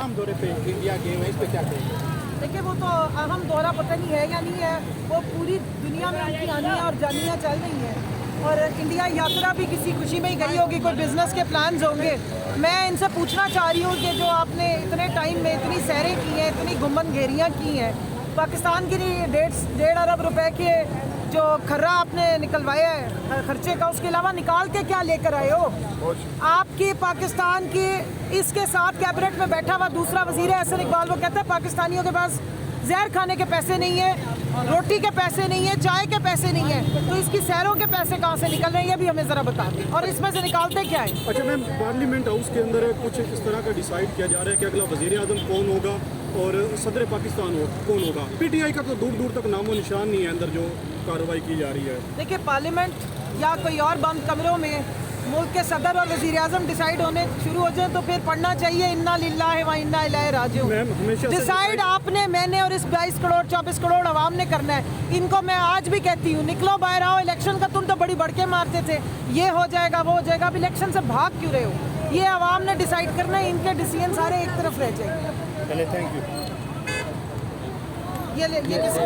अहम दौरे पे इंडिया गए हैं, इस पे क्या कहेंगे? देखिए वो तो अहम दौरा पता नहीं है या नहीं है, वो पूरी दुनिया में उनकी आनियाँ और जानियाँ चल रही हैं और इंडिया यात्रा भी किसी खुशी में ही गई होगी, कोई बिजनेस के प्लान्स होंगे। मैं इनसे पूछना चाह रही हूँ कि जो आपने इतने टाइम में इतनी सैरें की हैं, इतनी गुम्बद घेरियाँ की हैं, पाकिस्तान के लिए 1.5 अरब रुपए के जो खर्रा आपने निकलवाया है खर्चे का, उसके अलावा निकाल के क्या लेकर आए हो? आपकी पाकिस्तान की इसके साथ कैबिनेट में बैठा हुआ दूसरा वजीर है एहसन इकबाल, वो कहता है पाकिस्तानियों के पास जहर खाने के पैसे नहीं है, रोटी के पैसे नहीं है, चाय के पैसे नहीं है, तो इसकी सैरों के पैसे कहाँ से निकल रहे हैं ये भी हमें ज़रा बता दें, और इसमें से निकालते क्या है? अच्छा मैम, पार्लियामेंट हाउस के अंदर कुछ इस तरह का डिसाइड किया जा रहा है कि अगला वजीर आजम कौन होगा और सदर पाकिस्तान कौन होगा। PTI का तो दूर दूर तक नामो निशान नहीं है अंदर जो कार्रवाई की जा रही है। देखिए पार्लियामेंट या कोई और बंद कमरों में मुल्क के सदर और वज़ीर आज़म डिसाइड होने शुरू हो जाए तो फिर पढ़ना चाहिए इन्ना लिल्लाहि व इन्ना इलैहि राजिऊन। डिसाइड आपने, मैंने और इस 22 करोड़ 24 करोड़ आवाम ने करना है। इनको मैं आज भी कहती हूँ, निकलो बाहर आओ, इलेक्शन का तुम तो बड़ी बढ़ के मारते थे, ये हो जाएगा वो हो जाएगा, अब इलेक्शन से भाग क्यों रहे हो? ये आवाम ने डिसाइड करना है, इनके डिसीजन सारे एक तरफ रह जाएंगे। चलिए, थैंक यू। ये किसी